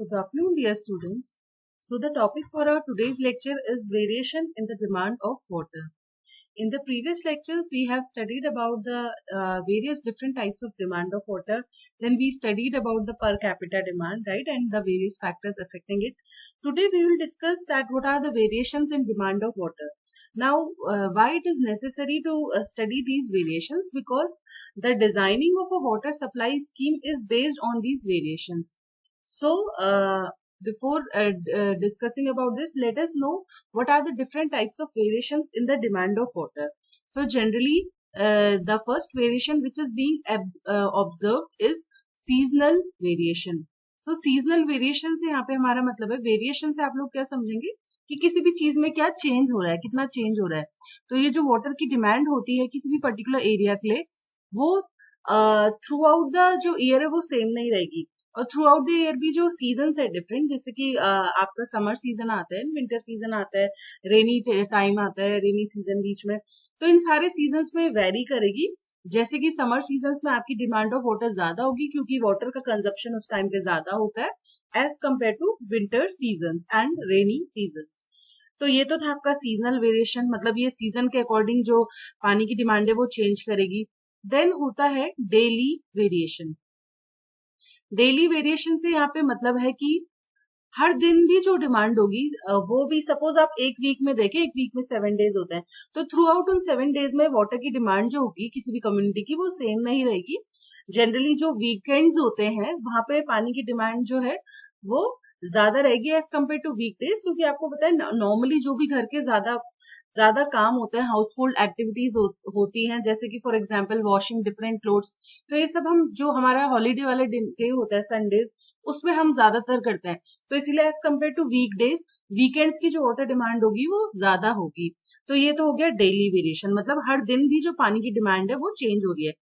Good afternoon, dear students. So the topic for our today's lecture is variation in the demand of water. In the previous lectures, we have studied about the various different types of demand of water. Then we studied about the per capita demand, right, and the various factors affecting it. Today we will discuss that what are the variations in demand of water. Now, why it is necessary to study these variations? Because the designing of a water supply scheme is based on these variations. So, before discussing about this, let us know what are the different types of variations in the demand of water. So, generally, the first variation which is being observed is seasonal variation. So, seasonal variation से यहाँ पे हमारा मतलब है variation से आप लोग क्या समझेंगे कि किसी भी चीज में क्या चेंज हो रहा है, कितना चेंज हो रहा है. तो ये जो वाटर की डिमांड होती है किसी भी पर्टिकुलर एरिया के लिए वो थ्रू आउट द जो ईयर है वो सेम नहीं रहेगी. और थ्रू आउट द ईयर भी जो सीजन है डिफरेंट, जैसे कि आपका समर सीजन आता है, विंटर सीजन आता है, रेनी टाइम आता है, रेनी सीजन बीच में. तो इन सारे सीजन्स में वेरी करेगी. जैसे कि समर सीजन्स में आपकी डिमांड ऑफ वाटर ज्यादा होगी क्योंकि वाटर का कंजप्शन उस टाइम पे ज्यादा होता है as compared to winter seasons and rainy seasons. तो ये तो था आपका सीजनल वेरिएशन, मतलब ये सीजन के अकॉर्डिंग जो पानी की डिमांड है वो चेंज करेगी. देन होता है डेली वेरिएशन. डेली वेरिएशन से यहाँ पे मतलब है कि हर दिन भी जो डिमांड होगी वो भी सपोज आप एक वीक में देखें, एक वीक में 7 डेज होते हैं, तो थ्रू आउट उन 7 डेज में वाटर की डिमांड जो होगी किसी भी कम्युनिटी की वो सेम नहीं रहेगी. जनरली जो वीकेंड्स होते हैं वहां पे पानी की डिमांड जो है वो ज्यादा रहेगी एज कम्पेयर टू वीकडेज, क्योंकि आपको पता है नॉर्मली जो भी घर के ज्यादा काम होते हैं, हाउस होल्ड एक्टिविटीज होती हैं, जैसे कि for example washing different clothes, तो ये सब हम जो हमारा हॉलीडे वाले डे होता है संडेज उसमें हम ज्यादातर करते हैं. तो इसीलिए as compared to weekdays weekends की जो वाटर डिमांड होगी वो ज्यादा होगी. तो ये तो हो गया डेली वेरिएशन, मतलब हर दिन भी जो पानी की डिमांड है वो चेंज हो रही है.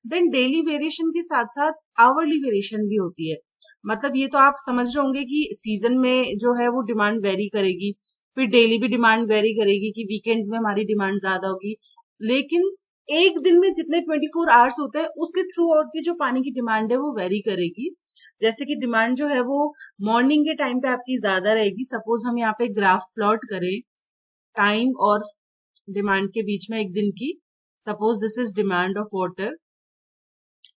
देन डेली वेरिएशन के साथ साथ आवरली वेरिएशन भी होती है. मतलब ये तो आप समझ रहे होंगे कि सीजन में जो है वो डिमांड वेरी करेगी, फिर डेली भी डिमांड वेरी करेगी कि वीकेंड्स में हमारी डिमांड ज्यादा होगी. लेकिन एक दिन में जितने 24 आवर्स होते हैं उसके थ्रू आउट की जो पानी की डिमांड है वो वेरी करेगी. जैसे कि डिमांड जो है वो मॉर्निंग के टाइम पे आपकी ज्यादा रहेगी. सपोज हम यहाँ पे ग्राफ प्लॉट करें टाइम और डिमांड के बीच में एक दिन की. Suppose this is demand of water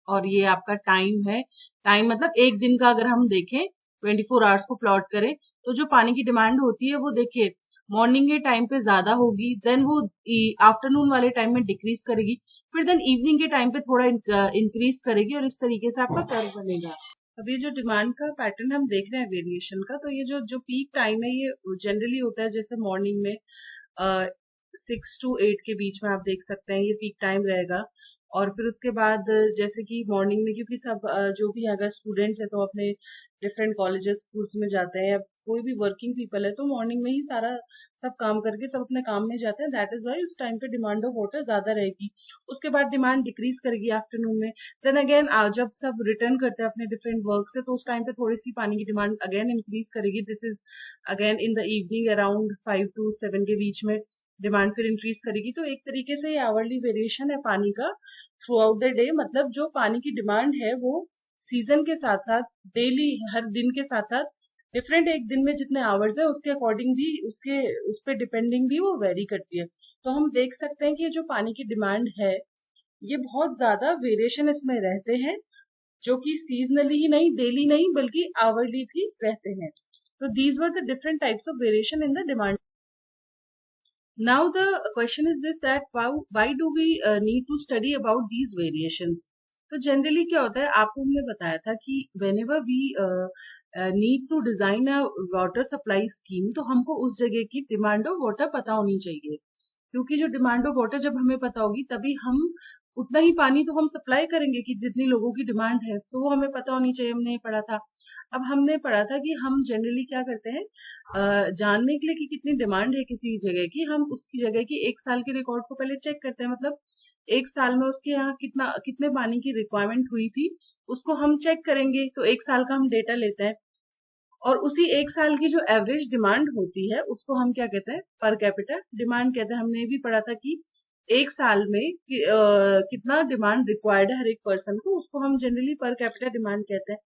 और ये आपका टाइम है. टाइम मतलब एक दिन का अगर हम देखें 24 आवर्स को प्लॉट करें तो जो पानी की डिमांड होती है वो देखिए मॉर्निंग के टाइम पे ज्यादा होगी, देन वो आफ्टरनून वाले टाइम में डिक्रीज करेगी, फिर देन इवनिंग के टाइम पे थोड़ा इंक्रीज करेगी और इस तरीके से आपका कर्व बनेगा. अब ये जो डिमांड का पैटर्न हम देख रहे हैं वेरिएशन का, तो ये जो पीक टाइम है ये जनरली होता है जैसे मॉर्निंग में 6 to 8 के बीच में आप देख सकते हैं ये पीक टाइम रहेगा. और फिर उसके बाद जैसे कि मॉर्निंग में क्योंकि सब जो भी अगर स्टूडेंट्स है तो अपने डिफरेंट कॉलेजेस स्कूल्स में जाते हैं, या कोई भी वर्किंग पीपल है तो मॉर्निंग में ही सारा सब काम करके सब अपने काम में जाते हैं. दैट इज वाई उस टाइम पे डिमांड ऑफ वाटर ज्यादा रहेगी. उसके बाद डिमांड डिक्रीज करेगी आफ्टरनून में. देन अगेन जब सब रिटर्न करते हैं अपने डिफरेंट वर्क से तो उस टाइम पे थोड़ी सी पानी की डिमांड अगेन इंक्रीज करेगी. This is again in the evening around 5 to 7 के बीच में डिमांड फिर इंक्रीज करेगी. तो एक तरीके से ये आवरली वेरिएशन है पानी का थ्रू आउट द डे. मतलब जो पानी की डिमांड है वो सीजन के साथ साथ डेली हर दिन के साथ साथ डिफरेंट एक दिन में जितने आवर्स है उसके अकॉर्डिंग भी उसके उस पर डिपेंडिंग भी वो वेरी करती है. तो हम देख सकते हैं कि ये जो पानी की डिमांड है ये बहुत ज्यादा वेरिएशन इसमें रहते हैं, जो कि सीजनली ही नहीं, डेली नहीं, बल्कि आवरली भी रहते हैं. तो these were the different types of variation in the demand. Now the question is this, that why do we need to study about these variations? तो जनरली क्या होता है, आपको हमने बताया था कि whenever we need to design a water supply scheme तो हमको उस जगह की डिमांड ऑफ वाटर पता होनी चाहिए. क्योंकि जो डिमांड ऑफ वाटर जब हमें पता होगी तभी हम उतना ही पानी तो हम सप्लाई करेंगे कि जितनी लोगों की डिमांड है, तो वो हमें पता होनी चाहिए. हमने पढ़ा था. अब हमने पढ़ा था कि हम जनरली क्या करते हैं जानने के लिए कि कितनी डिमांड है किसी जगह की, हम उसकी जगह की एक साल के रिकॉर्ड को पहले चेक करते हैं. मतलब एक साल में उसके यहाँ कितने पानी की रिक्वायरमेंट हुई थी उसको हम चेक करेंगे. तो एक साल का हम डेटा लेते हैं और उसी एक साल की जो एवरेज डिमांड होती है उसको हम क्या कहते हैं, पर कैपिटा डिमांड कहते हैं. हमने भी पढ़ा था कि एक साल में कितना डिमांड रिक्वायर्ड है हर एक पर्सन को, उसको हम जनरली पर कैपिटा डिमांड कहते हैं.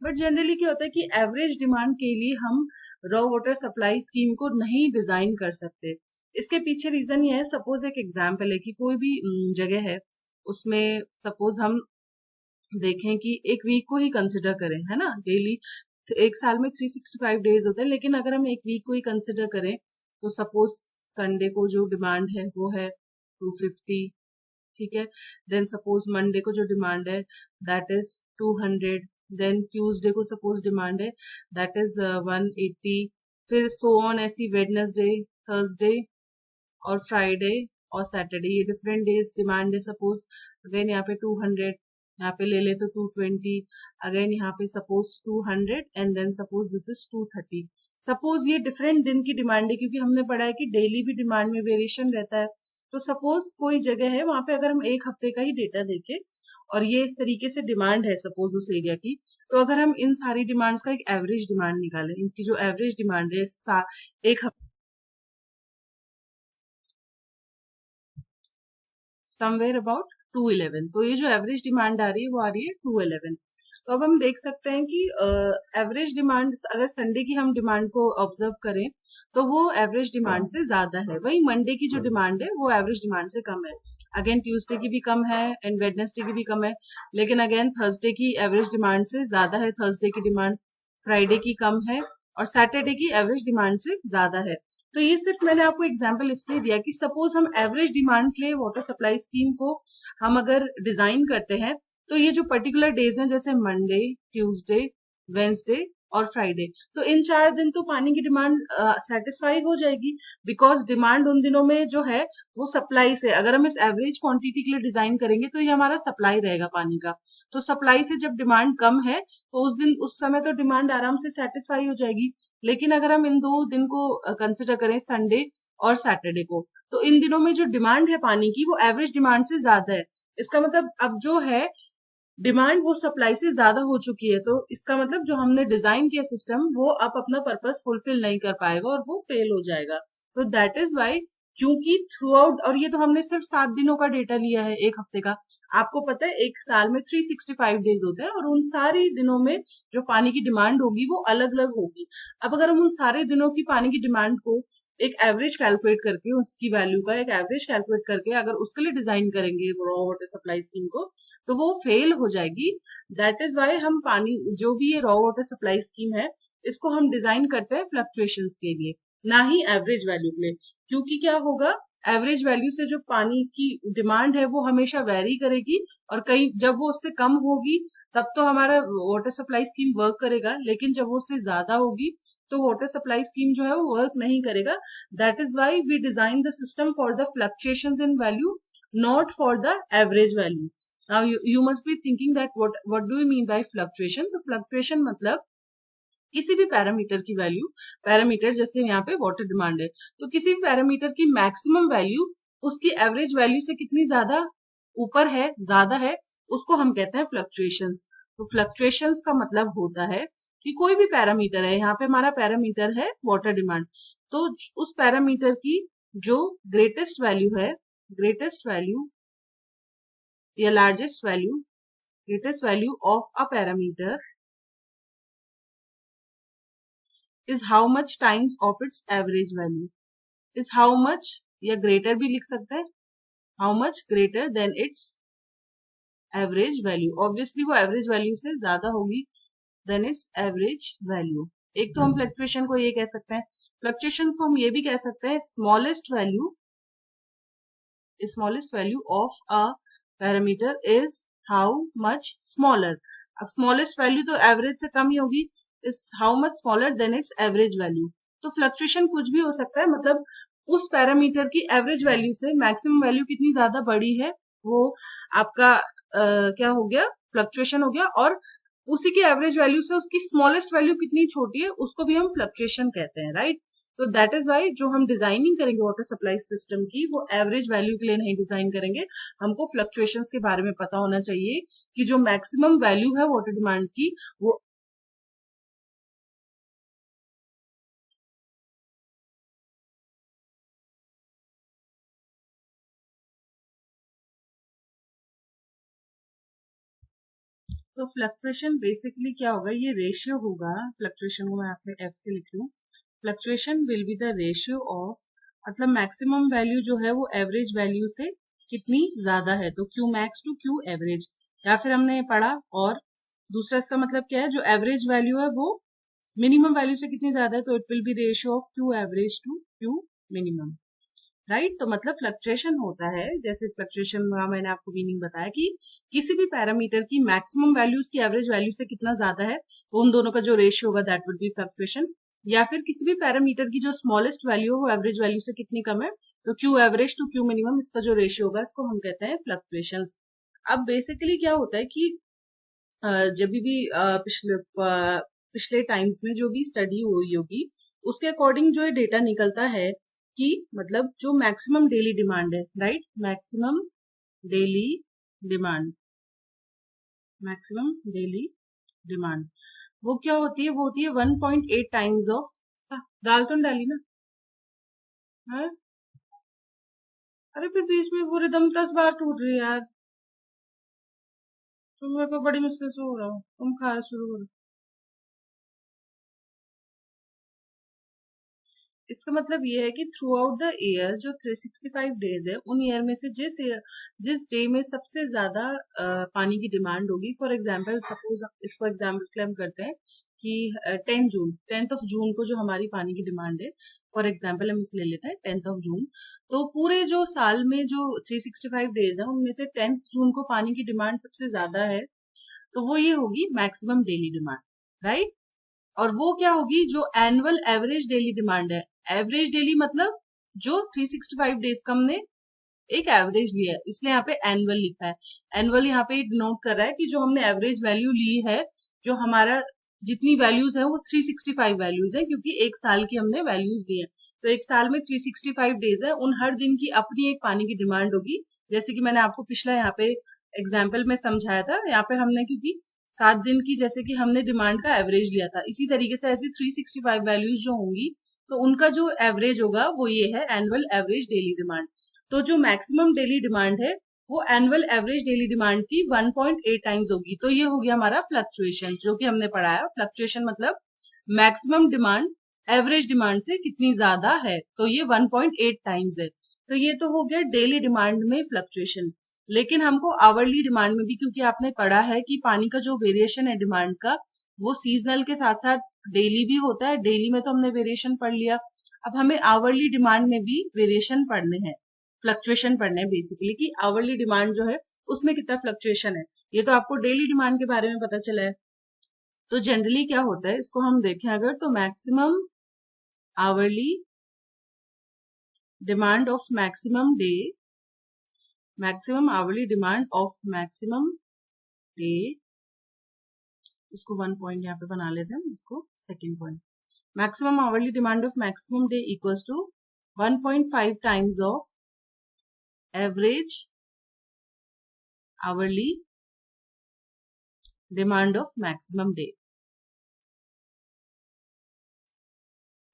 बट जनरली क्या होता है कि एवरेज डिमांड के लिए हम रॉ वाटर सप्लाई स्कीम को नहीं डिजाइन कर सकते। इसके पीछे रीजन ये है, सपोज एक एग्जांपल है कि कोई भी जगह है, उसमें सपोज हम देखें कि एक वीक को ही कंसिडर करें, है ना, डेली एक साल में 365 डेज होते हैं, लेकिन अगर हम एक वीक को ही कंसिडर करें तो सपोज संडे को जो डिमांड है वो है 250, ठीक है। देन सपोज मंडे को जो डिमांड है दैट इज 200, देन ट्यूसडे को सपोज डिमांड है दैट इज 180, फिर सो ऑन, ऐसी वेडनेसडे, थर्सडे और फ्राइडे और सैटरडे, ये डिफरेंट डेज डिमांड है। सपोज अगेन यहाँ पे 200, यहाँ पे ले ले तो 220, अगेन यहाँ पे suppose 200 and then suppose this is 230। Suppose ये डिफरेंट दिन की डिमांड है, क्योंकि हमने पढ़ा है कि डेली भी डिमांड में वेरिएशन रहता है। तो सपोज कोई जगह है वहां पे अगर हम एक हफ्ते का ही डेटा देखें और ये इस तरीके से डिमांड है सपोज उस एरिया की, तो अगर हम इन सारी डिमांड्स का एक एवरेज डिमांड निकालें, इनकी जो एवरेज डिमांड है एक हफ्ते समवेयर अबाउट 211, तो ये जो एवरेज डिमांड आ रही है वो आ रही है 211। तो अब हम देख सकते हैं कि एवरेज डिमांड, अगर संडे की हम डिमांड को ऑब्जर्व करें तो वो एवरेज डिमांड से ज्यादा है, वही मंडे की जो डिमांड है वो एवरेज डिमांड से कम है। अगेन ट्यूसडे की भी कम है एंड वेडनेसडे की भी कम है, लेकिन अगेन थर्सडे की एवरेज डिमांड से ज्यादा है, थर्सडे की डिमांड, फ्राइडे की कम है और सैटरडे की एवरेज डिमांड से ज्यादा है। तो ये सिर्फ मैंने आपको एग्जांपल इसलिए दिया कि सपोज हम एवरेज डिमांड के लिए वाटर सप्लाई स्कीम को हम अगर डिजाइन करते हैं तो ये जो पर्टिकुलर डेज हैं जैसे मंडे, ट्यूसडे, वेंसडे और फ्राइडे, तो इन 4 दिन तो पानी की डिमांड सेटिस्फाई हो जाएगी, बिकॉज डिमांड उन दिनों में जो है वो सप्लाई से, अगर हम इस एवरेज क्वांटिटी के लिए डिजाइन करेंगे तो ये हमारा सप्लाई रहेगा पानी का। तो सप्लाई से जब डिमांड कम है तो उस दिन उस समय तो डिमांड आराम से सेटिस्फाई हो जाएगी। लेकिन अगर हम इन 2 दिन को कंसिडर करें, संडे और सैटरडे को, तो इन दिनों में जो डिमांड है पानी की वो एवरेज डिमांड से ज्यादा है। इसका मतलब अब जो है डिमांड वो सप्लाई से ज्यादा हो चुकी है, तो इसका मतलब जो हमने डिजाइन किया सिस्टम वो अब अपना पर्पस फुलफिल नहीं कर पाएगा और वो फेल हो जाएगा। तो दैट इज वाई, क्योंकि थ्रू आउट, और ये तो हमने सिर्फ 7 दिनों का डेटा लिया है एक हफ्ते का, आपको पता है एक साल में 365 डेज होते हैं और उन सारे दिनों में जो पानी की डिमांड होगी वो अलग अलग होगी। अब अगर हम उन सारे दिनों की पानी की डिमांड को एक एवरेज कैलकुलेट करके, उसकी वैल्यू का एक एवरेज कैलकुलेट करके अगर उसके लिए डिजाइन करेंगे रॉ वाटर सप्लाई स्कीम को, तो वो फेल हो जाएगी। दैट इज वाई हम पानी, जो भी ये रॉ वाटर सप्लाई स्कीम है, इसको हम डिजाइन करते हैं फ्लक्चुएशंस के लिए, ना ही एवरेज वैल्यू के लिए। क्योंकि क्या होगा, एवरेज वैल्यू से जो पानी की डिमांड है वो हमेशा वेरी करेगी, और कई जब वो उससे कम होगी तब तो हमारा वाटर सप्लाई स्कीम वर्क करेगा, लेकिन जब वो उससे ज्यादा होगी तो वाटर सप्लाई स्कीम जो है वो वर्क नहीं करेगा। That is why we design the system for the fluctuations in value, not for the average value. Now you must be thinking that what do you mean by fluctuation? तो fluctuation मतलब किसी भी parameter की value, parameter जैसे यहाँ पे water demand है, तो किसी भी पैरामीटर की मैक्सिमम वैल्यू उसकी एवरेज वैल्यू से कितनी ज्यादा ऊपर है, ज्यादा है, उसको हम कहते हैं फ्लक्चुएशंस। तो फ्लक्चुएशंस का मतलब होता है कि कोई भी पैरामीटर है, यहाँ पे हमारा पैरामीटर है वाटर डिमांड, तो उस पैरामीटर की जो ग्रेटेस्ट वैल्यू है, ग्रेटेस्ट वैल्यू या largest value, greatest value of a parameter is how much times of its average value, is how much, या greater भी लिख सकते हैं, how much greater than its average value, obviously वो average value से ज्यादा होगी than its average value। एक तो हम फ्लक्चुएशन को ये कह सकते हैं, फ्लक्चुएशंस को हम ये भी कह सकते हैं smallest value of a parameter is how much smaller। अब स्मॉलेस्ट वैल्यू तो एवरेज से कम ही होगी, is how much smaller than it's average value. तो फ्लक्चुएशन कुछ भी हो सकता है, मतलब उस पैरामीटर की एवरेज वैल्यू से मैक्सिमम वैल्यू कितनी ज्यादा बड़ी है वो आपका क्या हो गया, फ्लक्चुएशन हो गया, और उसी की एवरेज वैल्यू से उसकी स्मॉलेस्ट वैल्यू कितनी छोटी है उसको भी हम फ्लक्चुएशन कहते हैं, राइट। तो दैट इज वाई जो हम डिजाइनिंग करेंगे वाटर सप्लाई सिस्टम की, वो एवरेज वैल्यू के लिए नहीं डिजाइन करेंगे, हमको फ्लक्चुएशंस के बारे में पता होना चाहिए कि जो मैक्सिमम वैल्यू है वाटर डिमांड की वो तो फ्लक्चुएशन बेसिकली क्या होगा, ये रेशियो होगा, फ्लक्चुएशन को मैं यहाँ पे एफ से लिख रही हूँ, fluctuation will be the ratio of, मतलब मैक्सिमम वैल्यू जो है वो एवरेज वैल्यू से कितनी ज्यादा है, तो Q max to Q average, या फिर हमने पढ़ा, और दूसरा इसका मतलब क्या है, जो एवरेज वैल्यू है वो मिनिमम वैल्यू से कितनी ज्यादा है, तो it will be ratio of Q average to Q minimum, right. तो मतलब फ्लक्चुएशन होता है, जैसे फ्लक्चुएशन का मैंने आपको मीनिंग बताया कि किसी भी पैरामीटर की मैक्सिमम वैल्यू उसकी एवरेज वैल्यू से कितना ज्यादा है, तो उन दोनों का जो रेशियो होगा दैट विल बी फ्लक्चुएशन। या फिर किसी भी पैरामीटर की जो स्मॉलेस्ट वैल्यू है वो एवरेज वैल्यू से कितनी कम है, तो Q average to Q minimum, इसका जो रेशियो होगा इसको हम कहते हैं फ्लक्चुएशन। अब बेसिकली क्या होता है कि जब भी पिछले टाइम्स में जो भी स्टडी हुई होगी उसके अकॉर्डिंग जो डेटा निकलता है कि मतलब जो मैक्सिमम डेली डिमांड है, right, maximum daily demand, maximum daily demand वो क्या होती है, वो होती है 1.8 टाइम्स ऑफ, दाल तो डाली ना है? अरे फिर बीच में पूरे दम 10 बार टूट रही है यार, तो मेरे को बड़ी मुश्किल से हो रहा हूँ, तुम खा शुरू करो। इसका मतलब ये है कि थ्रू आउट द ईयर जो 365 डेज है, उन ईयर में से जिस डे में सबसे ज्यादा पानी की डिमांड होगी, फॉर एग्जांपल सपोज इसको एग्जांपल के लिए हम करते हैं कि 10th ऑफ जून को जो हमारी पानी की डिमांड है, फॉर एग्जांपल हम इसे ले लेते हैं 10th ऑफ जून, तो पूरे जो साल में जो 365 डेज है उनमें से 10th जून को पानी की डिमांड सबसे ज्यादा है, तो वो ये होगी मैक्सिमम डेली डिमांड, राइट। और वो क्या होगी, जो एनुअल एवरेज डेली डिमांड है, एवरेज डेली मतलब जो 365 डेज का हमने एक एवरेज लिया है, इसलिए यहाँ पे एनुअल लिखा है। एनुअल यहाँ पे डिनोट कर रहा है कि जो हमने एवरेज वैल्यू ली है, जो हमारा जितनी वैल्यूज है वो 365 वैल्यूज है, क्योंकि एक साल की हमने वैल्यूज ली है, तो एक साल में 365 डेज है, उन हर दिन की अपनी एक पानी की डिमांड होगी। जैसे कि मैंने आपको पिछला यहाँ पे एग्जाम्पल में समझाया था, यहाँ पे हमने क्योंकि 7 दिन की जैसे कि हमने डिमांड का एवरेज लिया था, इसी तरीके से ऐसी 365 वैल्यूज जो होंगी तो उनका जो एवरेज होगा वो ये है एनुअल एवरेज डेली डिमांड। तो जो मैक्सिमम डेली डिमांड है वो एनुअल एवरेज डेली डिमांड की 1.8 टाइम्स होगी, तो ये हो गया हमारा फ्लक्चुएशन, जो कि हमने पढ़ाया। फ्लक्चुएशन मतलब मैक्सिमम डिमांड एवरेज डिमांड से कितनी ज्यादा है, तो ये 1.8 टाइम्स है। तो ये तो हो गया डेली डिमांड में फ्लक्चुएशन। लेकिन हमको आवरली डिमांड में भी, क्योंकि आपने पढ़ा है कि पानी का जो वेरिएशन है डिमांड का, वो सीजनल के साथ साथ डेली भी होता है, डेली में तो हमने वेरिएशन पढ़ लिया, अब हमें आवरली डिमांड में भी वेरिएशन पढ़ने हैं, फ्लक्चुएशन पढ़ने हैं बेसिकली, कि आवरली डिमांड जो है उसमें कितना फ्लक्चुएशन है। ये तो आपको डेली डिमांड के बारे में पता चला है। तो जनरली क्या होता है, इसको हम देखें अगर, तो maximum hourly demand of maximum day, maximum hourly demand of maximum day, इसको 1 पॉइंट यहाँ पे बना लेते हैं, इसको second point, maximum hourly demand of maximum day equals to 1.5 times of average hourly demand of maximum day.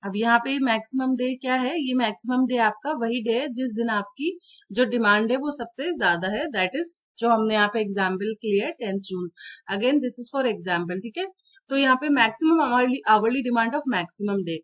अब यहाँ पे मैक्सिमम डे क्या है, ये मैक्सिमम डे आपका वही डे है जिस दिन आपकी जो डिमांड है वो सबसे ज्यादा है, दैट इज जो हमने यहाँ पे एग्जाम्पल के लिए 10th June, again this is for example, ठीक है। तो यहाँ पे maximum hourly demand of maximum day,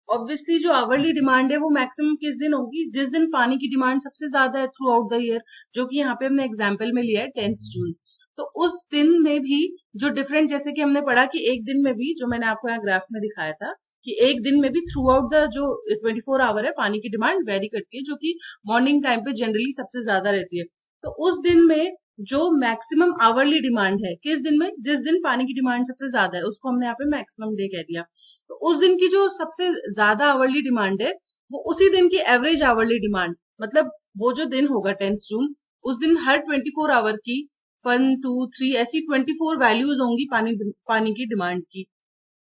obviously जो आवरली डिमांड है वो मैक्सिमम किस दिन होगी, जिस दिन पानी की डिमांड सबसे ज्यादा है थ्रू आउट द ईयर, जो कि यहाँ पे हमने एग्जाम्पल में लिया है 10th जून। तो उस दिन में भी जो डिफरेंट, जैसे कि हमने पढ़ा कि एक दिन में भी, जो मैंने आपको यहाँ ग्राफ में दिखाया था, कि एक दिन में भी थ्रू आउट द जो 24 आवर है पानी की डिमांड वेरी करती है, जो कि मॉर्निंग टाइम पे जनरली सबसे ज्यादा रहती है। तो उस दिन में जो मैक्सिमम आवरली डिमांड है, किस दिन में, जिस दिन पानी की डिमांड सबसे ज्यादा है, उसको हमने यहाँ पे मैक्सिमम डे कह दिया। तो उस दिन की जो सबसे ज्यादा आवरली डिमांड है वो उसी दिन की एवरेज आवरली डिमांड, मतलब वो जो दिन होगा 10th जून, उस दिन हर 24 आवर की 1 2 3 ऐसी 24 वैल्यूज होंगी पानी की डिमांड की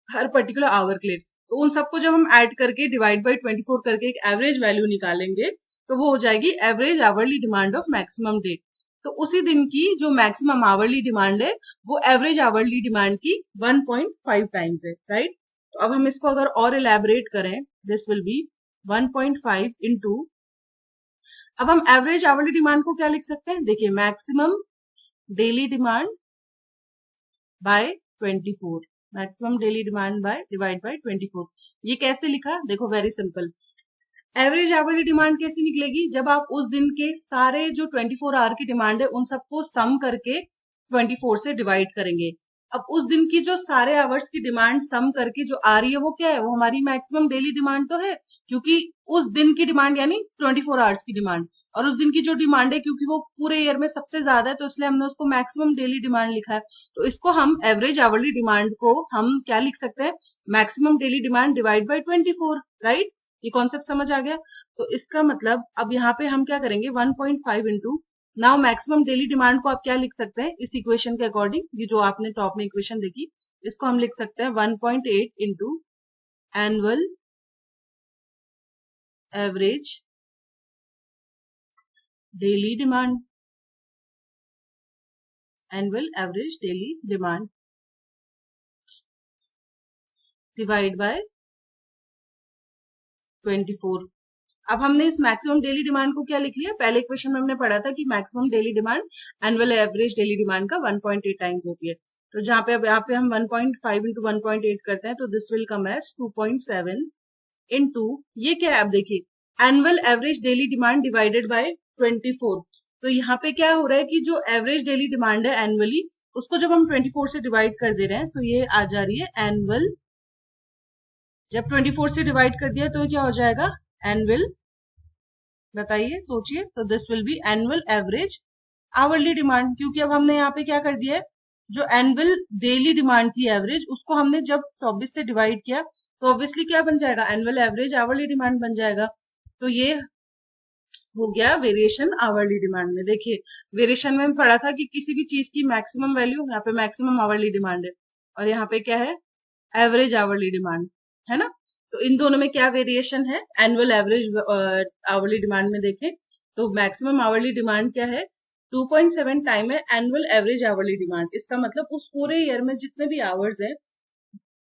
हर पर्टिकुलर आवर के लिए। तो उन सबको जब हम ऐड करके डिवाइड बाई 24 करके एक एवरेज वैल्यू निकालेंगे, तो वो हो जाएगी average hourly demand of maximum day. तो उसी दिन की जो मैक्सिमम आवरली डिमांड है वो एवरेज आवरली डिमांड की 1.5 टाइम्स है, राइट। तो अब हम इसको अगर और इलेबोरेट करें, दिस विल बी 1.5 इंटू, अब हम एवरेज आवरली डिमांड को क्या लिख सकते हैं, देखिए maximum daily demand by 24, maximum daily demand by divide by 24। ये कैसे लिखा, देखो very simple. Average hourly demand कैसी निकलेगी, जब आप उस दिन के सारे जो 24 आवर की डिमांड है उन सबको सम करके 24 से डिवाइड करेंगे। अब उस दिन की जो सारे आवर्स की डिमांड सम करके जो आ रही है वो क्या है, वो हमारी मैक्सिमम डेली डिमांड तो है, क्योंकि उस दिन की डिमांड यानी 24 आवर्स की डिमांड, और उस दिन की जो डिमांड है क्योंकि वो पूरे ईयर में सबसे ज्यादा है तो इसलिए हमने उसको मैक्सिमम डेली डिमांड लिखा है। तो इसको हम एवरेज आवरली डिमांड को हम क्या लिख सकते हैं, maximum daily demand divide by 24, right. ये कॉन्सेप्ट समझ आ गया। तो इसका मतलब अब यहाँ पे हम क्या करेंगे, 1.5 into now maximum daily demand को आप क्या लिख सकते हैं इस इक्वेशन के अकॉर्डिंग, ये जो आपने टॉप में इक्वेशन देखी, इसको हम लिख सकते हैं 1.8 into annual average daily demand, annual average daily demand divide by 24। अब हमने इस मैक्सिमम डेली डिमांड को क्या लिख लिया, पहले इक्वेशन में हमने पढ़ा था कि maximum daily demand annual average daily demand का 1.8 टाइम्स होती है। तो जहां पे अब यहाँ पे हम 1.5 इंटू 1.8 करते हैं तो this will come as 2.7 into, ये क्या है अब देखिए, annual average daily demand divided by 24। तो यहाँ पे क्या हो रहा है कि जो एवरेज डेली डिमांड है एनुअली, उसको जब हम 24 से डिवाइड कर दे रहे हैं तो ये आ जा रही है एनुअल, जब 24 से डिवाइड कर दिया तो क्या हो जाएगा एनुअल, बताइए सोचिए, तो this will be annual average hourly demand, क्योंकि अब हमने यहाँ पे क्या कर दिया है, जो एनुअल डेली डिमांड थी एवरेज, उसको हमने जब 24 से डिवाइड किया तो ऑब्वियसली क्या बन जाएगा, एनुअल एवरेज आवरली डिमांड बन जाएगा। तो ये हो गया वेरिएशन आवरली डिमांड में। देखिए वेरिएशन में पढ़ा था कि किसी भी चीज की मैक्सिमम वैल्यू, यहाँ पे मैक्सिमम आवरली डिमांड है और यहाँ पे क्या है, एवरेज आवरली डिमांड है ना। तो इन दोनों में क्या वेरिएशन है, एनुअल एवरेज आवरली डिमांड में देखें तो मैक्सिमम आवरली डिमांड क्या है, 2.7 टाइम है एनुअल एवरेज आवरली डिमांड। इसका मतलब उस पूरे ईयर में जितने भी आवर्स है,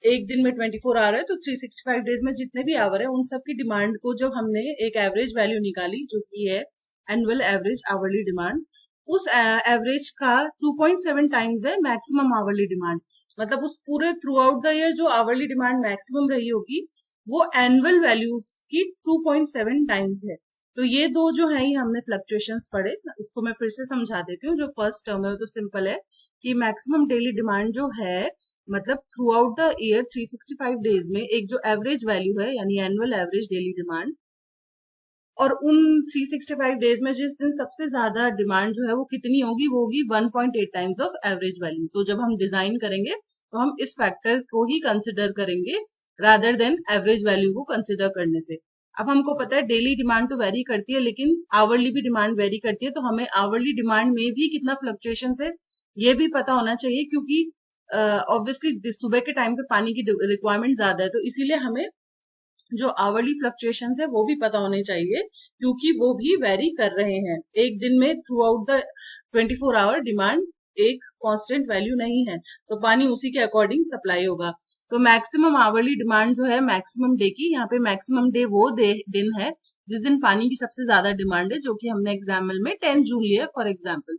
एक दिन में 24 आवर है तो 365 डेज में जितने भी आवर है उन सब की डिमांड को जब हमने एक एवरेज वैल्यू निकाली जो कि है एनुअल एवरेज आवरली डिमांड, उस एवरेज का 2.7 टाइम्स है मैक्सिमम आवरली डिमांड। मतलब उस पूरे थ्रू आउट द ईयर जो आवरली डिमांड मैक्सिमम रही होगी वो एनुअल वैल्यूज की 2.7 टाइम्स है। तो ये दो जो है ही हमने फ्लक्चुएशंस पढ़े, इसको मैं फिर से समझा देती हूँ। जो फर्स्ट टर्म है वो तो सिंपल है कि मैक्सिमम डेली डिमांड जो है मतलब through out the year 365 days में एक जो एवरेज वैल्यू है यानी एनुअल एवरेज डेली डिमांड, और उन 365 डेज में जिस दिन सबसे ज्यादा डिमांड जो है वो कितनी होगी, वो होगी 1.8 टाइम्स ऑफ एवरेज वैल्यू। तो जब हम डिजाइन करेंगे तो हम इस फैक्टर को ही कंसिडर करेंगे रादर देन एवरेज वैल्यू को कंसिडर करने से। अब हमको पता है डेली डिमांड तो वेरी करती है लेकिन आवरली भी डिमांड वेरी करती है, तो हमें आवरली डिमांड में भी कितना फ्लक्चुएशन है ये भी पता होना चाहिए, क्योंकि ऑब्वियसली सुबह के टाइम पे पानी की रिक्वायरमेंट ज्यादा है तो इसीलिए हमें जो आवरली फ्लक्चुएशंस है वो भी पता होने चाहिए, क्योंकि वो भी वेरी कर रहे हैं। एक दिन में throughout the 24 hour demand एक कांस्टेंट वैल्यू नहीं है, तो पानी उसी के अकॉर्डिंग सप्लाई होगा। तो मैक्सिमम आवरली डिमांड जो है मैक्सिमम डे की, यहाँ पे मैक्सिमम डे वो दिन है जिस दिन पानी की सबसे ज्यादा डिमांड है, जो कि हमने एग्जाम्पल में 10 जून लिया फॉर एग्जाम्पल।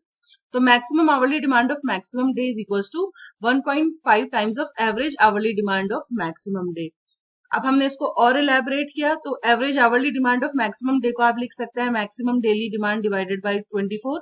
तो maximum hourly demand of maximum day is equals to 1.5 times of average hourly demand of maximum day. अब हमने इसको और इलेबोरेट किया तो average hourly demand of maximum day को आप लिख सकते हैं maximum daily demand divided by 24,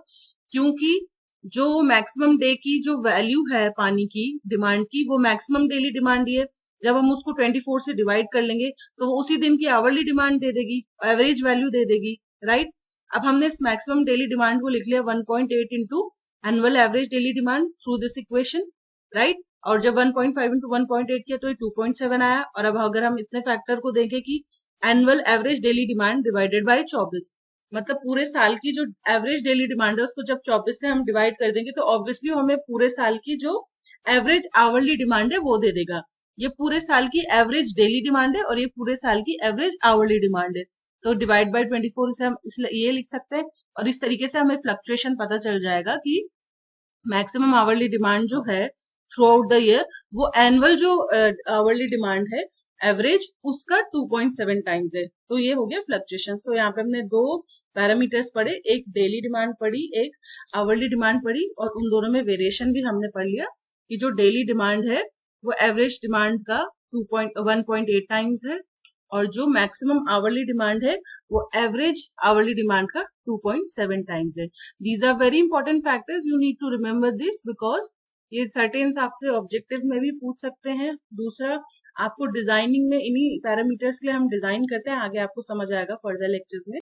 क्योंकि जो मैक्सिमम डे की जो वैल्यू है पानी की डिमांड की वो मैक्सिमम डेली डिमांड ही है। जब हम उसको 24 से डिवाइड कर लेंगे तो वो उसी दिन की आवरली डिमांड दे देगी, एवरेज वैल्यू दे देगी, राइट। अब हमने इस मैक्सिमम डेली डिमांड को लिख लिया 1.8 into annual average daily demand through this equation, right. और जब 1.5 इंटू 1.8 किया तो ये 2.7 आया। और अब अगर हम इतने फैक्टर को देखें कि annual average daily demand divided by 24, मतलब पूरे साल की जो एवरेज डेली डिमांड है उसको जब 24 से हम डिवाइड कर देंगे तो ऑब्वियसली हमें पूरे साल की जो एवरेज आवरली डिमांड है वो दे देगा। ये पूरे साल की एवरेज डेली डिमांड है और ये पूरे साल की एवरेज आवरली डिमांड है। तो डिवाइड बाय 24 से हम इसलिए ये लिख सकते हैं और इस तरीके से हमें फ्लक्चुएशन पता चल जाएगा कि मैक्सिमम आवरली डिमांड जो है थ्रू आउट द ईयर वो एनुअल जो आवरली डिमांड है एवरेज उसका 2.7 टाइम्स है। तो ये हो गया फ्लक्चुएशन। तो यहाँ पे हमने दो पैरामीटर्स पढ़े, एक डेली डिमांड पढ़ी, एक आवरली डिमांड पढ़ी, और उन दोनों में वेरिएशन भी हमने पढ़ लिया कि जो डेली डिमांड है वो एवरेज डिमांड का 1.8 टाइम्स है, और जो मैक्सिमम आवरली डिमांड है वो एवरेज आवरली डिमांड का 2.7 टाइम्स है। These are very important factors, you need to remember this because ये सर्टेन्स आपसे ऑब्जेक्टिव में भी पूछ सकते हैं। दूसरा, आपको डिजाइनिंग में इन्हीं पैरामीटर्स के लिए हम डिजाइन करते हैं, आगे आपको समझ आएगा फर्दर लेक्चर्स में।